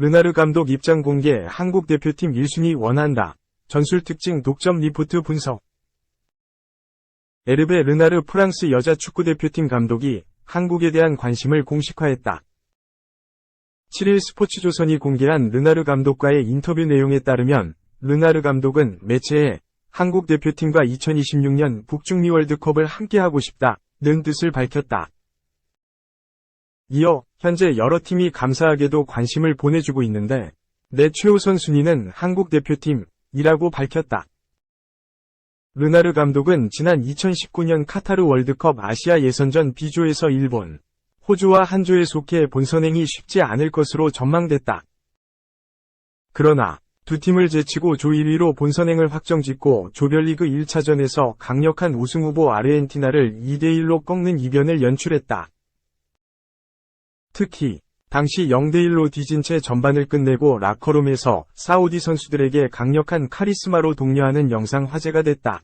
르나르 감독 입장 공개. 한국 대표팀 1순위 원한다. 전술 특징 독점 리포트 분석. 에르베 르나르 프랑스 여자 축구대표팀 감독이 한국에 대한 관심을 공식화했다. 7일 스포츠조선이 공개한 르나르 감독과의 인터뷰 내용에 따르면 르나르 감독은 매체에 한국 대표팀과 2026년 북중미 월드컵을 함께하고 싶다는 뜻을 밝혔다. 이어 현재 여러 팀이 감사하게도 관심을 보내주고 있는데 내 최우선 순위는 한국 대표팀이라고 밝혔다. 르나르 감독은 지난 2019년 카타르 월드컵 아시아 예선전 B조에서 일본, 호주와 한 조에 속해 본선행이 쉽지 않을 것으로 전망됐다. 그러나 두 팀을 제치고 조 1위로 본선행을 확정짓고 조별리그 1차전에서 강력한 우승후보 아르헨티나를 2대1로 꺾는 이변을 연출했다. 특히 당시 0대1로 뒤진 채 전반을 끝내고 라커룸에서 사우디 선수들에게 강력한 카리스마로 독려하는 영상 화제가 됐다.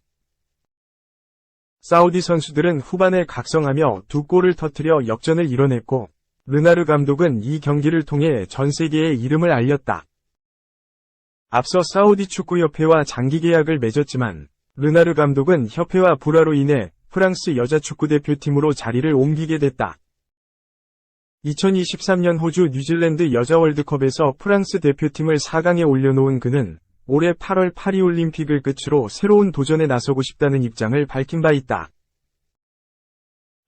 사우디 선수들은 후반에 각성하며 두 골을 터뜨려 역전을 이뤄냈고 르나르 감독은 이 경기를 통해 전 세계에 이름을 알렸다. 앞서 사우디 축구협회와 장기 계약을 맺었지만 르나르 감독은 협회와 불화로 인해 프랑스 여자 축구대표팀으로 자리를 옮기게 됐다. 2023년 호주 뉴질랜드 여자 월드컵에서 프랑스 대표팀을 4강에 올려놓은 그는 올해 8월 파리올림픽을 끝으로 새로운 도전에 나서고 싶다는 입장을 밝힌 바 있다.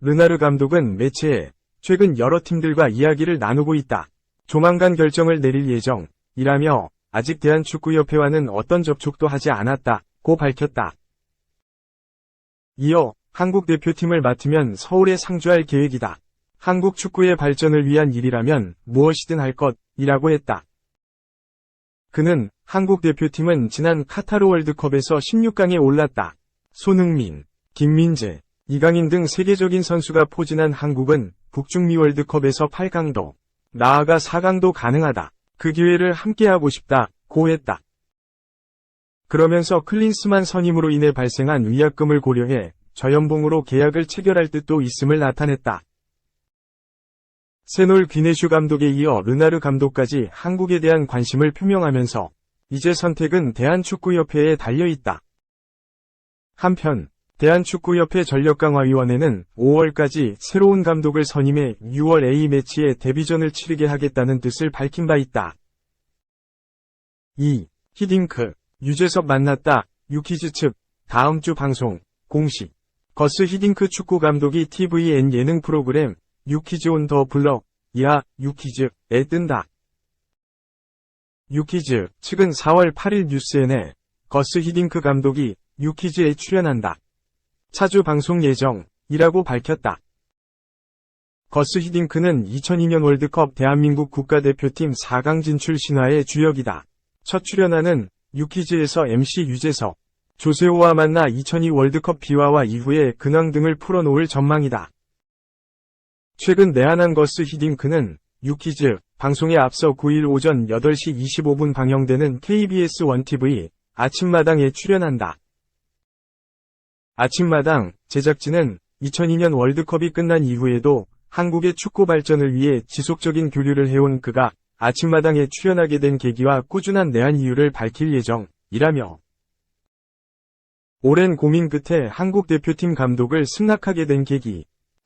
르나르 감독은 매체에 최근 여러 팀들과 이야기를 나누고 있다. 조만간 결정을 내릴 예정이라며 아직 대한축구협회와는 어떤 접촉도 하지 않았다고 밝혔다. 이어 한국 대표팀을 맡으면 서울에 상주할 계획이다. 한국 축구의 발전을 위한 일이라면 무엇이든 할 것이라고 했다. 그는 한국 대표팀은 지난 카타르 월드컵에서 16강에 올랐다. 손흥민, 김민재, 이강인 등 세계적인 선수가 포진한 한국은 북중미 월드컵에서 8강도, 나아가 4강도 가능하다. 그 기회를 함께하고 싶다고 했다. 그러면서 클린스만 선임으로 인해 발생한 위약금을 고려해 저연봉으로 계약을 체결할 뜻도 있음을 나타냈다. 세놀 귀네슈 감독에 이어 르나르 감독까지 한국에 대한 관심을 표명하면서 이제 선택은 대한축구협회에 달려있다. 한편 대한축구협회 전력강화위원회는 5월까지 새로운 감독을 선임해 6월 A매치에 데뷔전을 치르게 하겠다는 뜻을 밝힌 바 있다. 2. 히딩크, 유재석 만났다. 유키즈 측 다음 주 방송 공식 거스 히딩크 축구 감독이 TVN 예능 프로그램 유키즈 온 더 블럭, 이하 유키즈에 뜬다. 유키즈 측은 4월 8일 뉴스N에 거스 히딩크 감독이 유키즈에 출연한다. 차주 방송 예정이라고 밝혔다. 거스 히딩크는 2002년 월드컵 대한민국 국가대표팀 4강 진출 신화의 주역이다. 첫 출연하는 유키즈에서 MC 유재석, 조세호와 만나 2002 월드컵 비화와 이후의 근황 등을 풀어놓을 전망이다. 최근 내한한 거스 히딩크는 유키즈 방송에 앞서 9일 오전 8시 25분 방영되는 KBS 1TV 아침마당에 출연한다. 아침마당 제작진은 2002년 월드컵이 끝난 이후에도 한국의 축구 발전을 위해 지속적인 교류를 해온 그가 아침마당에 출연하게 된 계기와 꾸준한 내한 이유를 밝힐 예정이라며 오랜 고민 끝에 한국 대표팀 감독을 승낙하게 된 계기,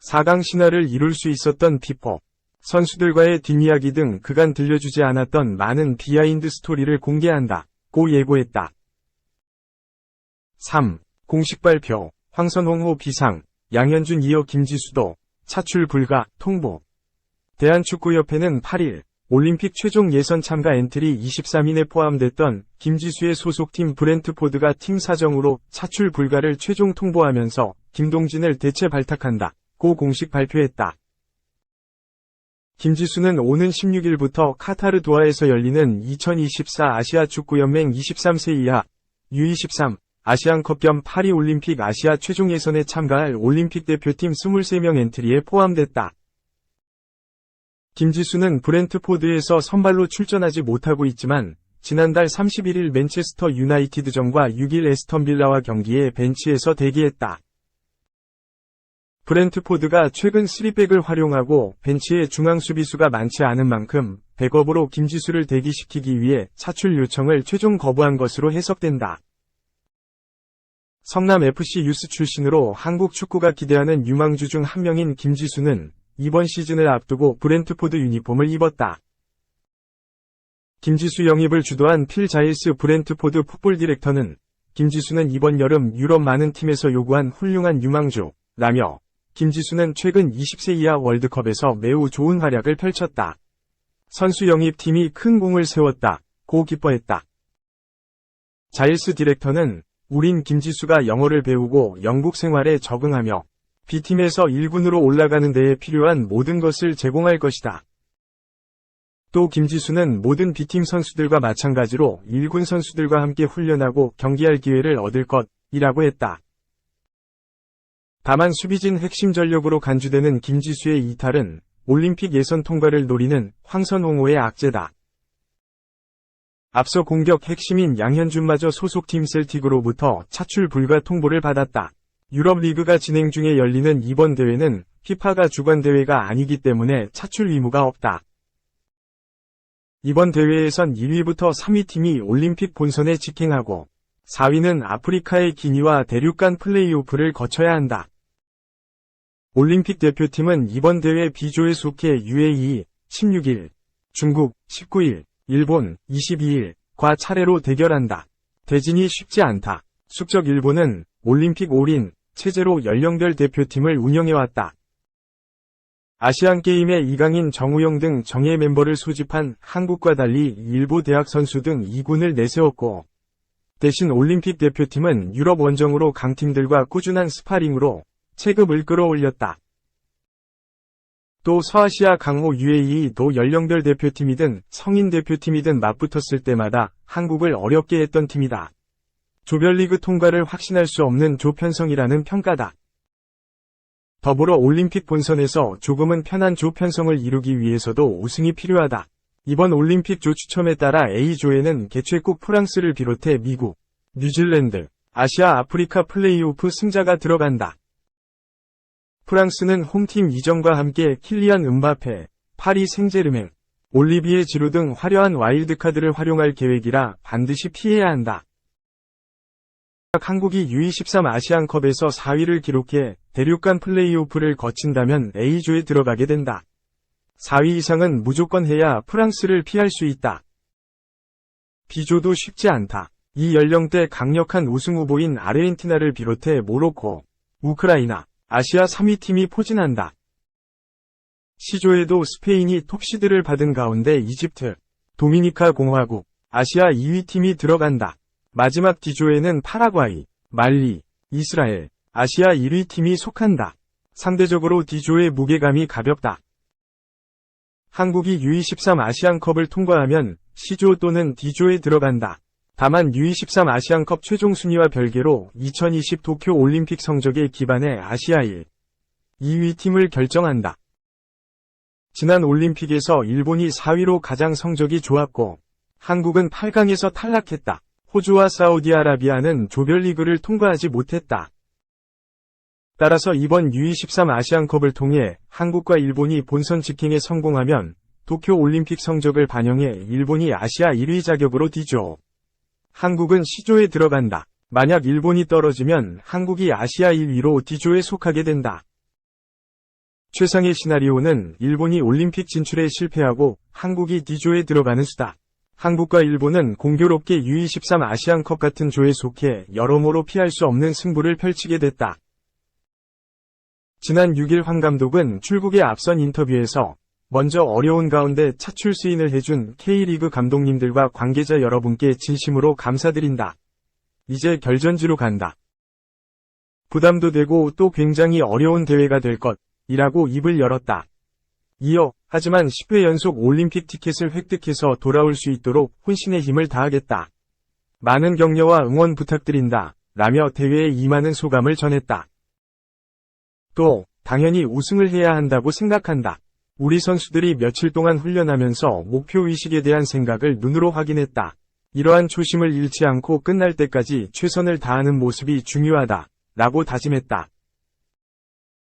4강 신화를 이룰 수 있었던 비법, 선수들과의 뒷이야기 등 그간 들려주지 않았던 많은 비하인드 스토리를 공개한다고 예고했다. 3. 공식 발표, 황선홍호 비상, 양현준 이어 김지수도 차출 불가 통보. 대한축구협회는 8일 올림픽 최종 예선 참가 엔트리 23인에 포함됐던 김지수의 소속팀 브렌트포드가 팀 사정으로 차출 불가를 최종 통보하면서 김동진을 대체 발탁한다고 공식 발표했다. 김지수는 오는 16일부터 카타르 도하에서 열리는 2024 아시아 축구연맹 23세 이하 U23 아시안컵 겸 파리올림픽 아시아 최종 예선에 참가할 올림픽 대표팀 23명 엔트리에 포함됐다. 김지수는 브렌트포드에서 선발로 출전하지 못하고 있지만 지난달 31일 맨체스터 유나이티드전과 6일 에스턴 빌라와 경기에 벤치에서 대기했다. 브렌트포드가 최근 3백을 활용하고 벤치에 중앙 수비수가 많지 않은 만큼 백업으로 김지수를 대기시키기 위해 차출 요청을 최종 거부한 것으로 해석된다. 성남FC 유스 출신으로 한국 축구가 기대하는 유망주 중 한 명인 김지수는 이번 시즌을 앞두고 브렌트포드 유니폼을 입었다. 김지수 영입을 주도한 필 자일스 브렌트포드 풋볼 디렉터는 김지수는 이번 여름 유럽 많은 팀에서 요구한 훌륭한 유망주라며 김지수는 최근 20세 이하 월드컵에서 매우 좋은 활약을 펼쳤다. 선수 영입팀이 큰 공을 세웠다고 기뻐했다. 자일스 디렉터는 우린 김지수가 영어를 배우고 영국 생활에 적응하며 B팀에서 1군으로 올라가는 데에 필요한 모든 것을 제공할 것이다. 또 김지수는 모든 B팀 선수들과 마찬가지로 1군 선수들과 함께 훈련하고 경기할 기회를 얻을 것이라고 했다. 다만 수비진 핵심 전력으로 간주되는 김지수의 이탈은 올림픽 예선 통과를 노리는 황선홍호의 악재다. 앞서 공격 핵심인 양현준마저 소속팀 셀틱으로부터 차출 불가 통보를 받았다. 유럽 리그가 진행 중에 열리는 이번 대회는 FIFA가 주관 대회가 아니기 때문에 차출 의무가 없다. 이번 대회에선 1위부터 3위 팀이 올림픽 본선에 직행하고 4위는 아프리카의 기니와 대륙 간 플레이오프를 거쳐야 한다. 올림픽 대표팀은 이번 대회 B조에 속해 UAE 16일, 중국 19일, 일본 22일과 차례로 대결한다. 대진이 쉽지 않다. 숙적 일본은 올림픽 올인 체제로 연령별 대표팀을 운영해왔다. 아시안게임의 이강인 정우영 등 정예 멤버를 소집한 한국과 달리 일부 대학 선수 등 2군을 내세웠고 대신 올림픽 대표팀은 유럽 원정으로 강팀들과 꾸준한 스파링으로 체급을 끌어올렸다. 또 서아시아 강호 UAE도 연령별 대표팀이든 성인 대표팀이든 맞붙었을 때마다 한국을 어렵게 했던 팀이다. 조별리그 통과를 확신할 수 없는 조편성이라는 평가다. 더불어 올림픽 본선에서 조금은 편한 조 편성을 이루기 위해서도 우승이 필요하다. 이번 올림픽 조 추첨에 따라 A조에는 개최국 프랑스를 비롯해 미국, 뉴질랜드, 아시아 아프리카 플레이오프 승자가 들어간다. 프랑스는 홈팀 이정과 함께 킬리안 음바페, 파리 생제르맹, 올리비에 지루 등 화려한 와일드카드를 활용할 계획이라 반드시 피해야 한다. 한국이 U23 아시안컵에서 4위를 기록해 대륙 간 플레이오프를 거친다면 A조에 들어가게 된다. 4위 이상은 무조건 해야 프랑스를 피할 수 있다. B조도 쉽지 않다. 이 연령대 강력한 우승 후보인 아르헨티나를 비롯해 모로코, 우크라이나, 아시아 3위 팀이 포진한다. C조에도 스페인이 톱시드를 받은 가운데 이집트, 도미니카 공화국, 아시아 2위 팀이 들어간다. 마지막 D조에는 파라과이, 말리, 이스라엘, 아시아 1위 팀이 속한다. 상대적으로 D조의 무게감이 가볍다. 한국이 U23 아시안컵을 통과하면 C조 또는 D조에 들어간다. 다만 U23 아시안컵 최종 순위와 별개로 2020 도쿄 올림픽 성적에 기반해 아시아 1, 2위 팀을 결정한다. 지난 올림픽에서 일본이 4위로 가장 성적이 좋았고 한국은 8강에서 탈락했다. 호주와 사우디아라비아는 조별리그를 통과하지 못했다. 따라서 이번 U23 아시안컵을 통해 한국과 일본이 본선 직행에 성공하면 도쿄 올림픽 성적을 반영해 일본이 아시아 1위 자격으로 D조, 한국은 C조에 들어간다. 만약 일본이 떨어지면 한국이 아시아 1위로 D조에 속하게 된다. 최상의 시나리오는 일본이 올림픽 진출에 실패하고 한국이 D조에 들어가는 수다. 한국과 일본은 공교롭게 U23 아시안컵 같은 조에 속해 여러모로 피할 수 없는 승부를 펼치게 됐다. 지난 6일 황 감독은 출국에 앞선 인터뷰에서 먼저 어려운 가운데 차출 수인을 해준 K리그 감독님들과 관계자 여러분께 진심으로 감사드린다. 이제 결전지로 간다. 부담도 되고 또 굉장히 어려운 대회가 될 것이라고 입을 열었다. 이어 하지만 10회 연속 올림픽 티켓을 획득해서 돌아올 수 있도록 혼신의 힘을 다하겠다. 많은 격려와 응원 부탁드린다. 라며 대회에 임하는 소감을 전했다. 또 당연히 우승을 해야 한다고 생각한다. 우리 선수들이 며칠 동안 훈련하면서 목표의식에 대한 생각을 눈으로 확인했다. 이러한 초심을 잃지 않고 끝날 때까지 최선을 다하는 모습이 중요하다. 라고 다짐했다.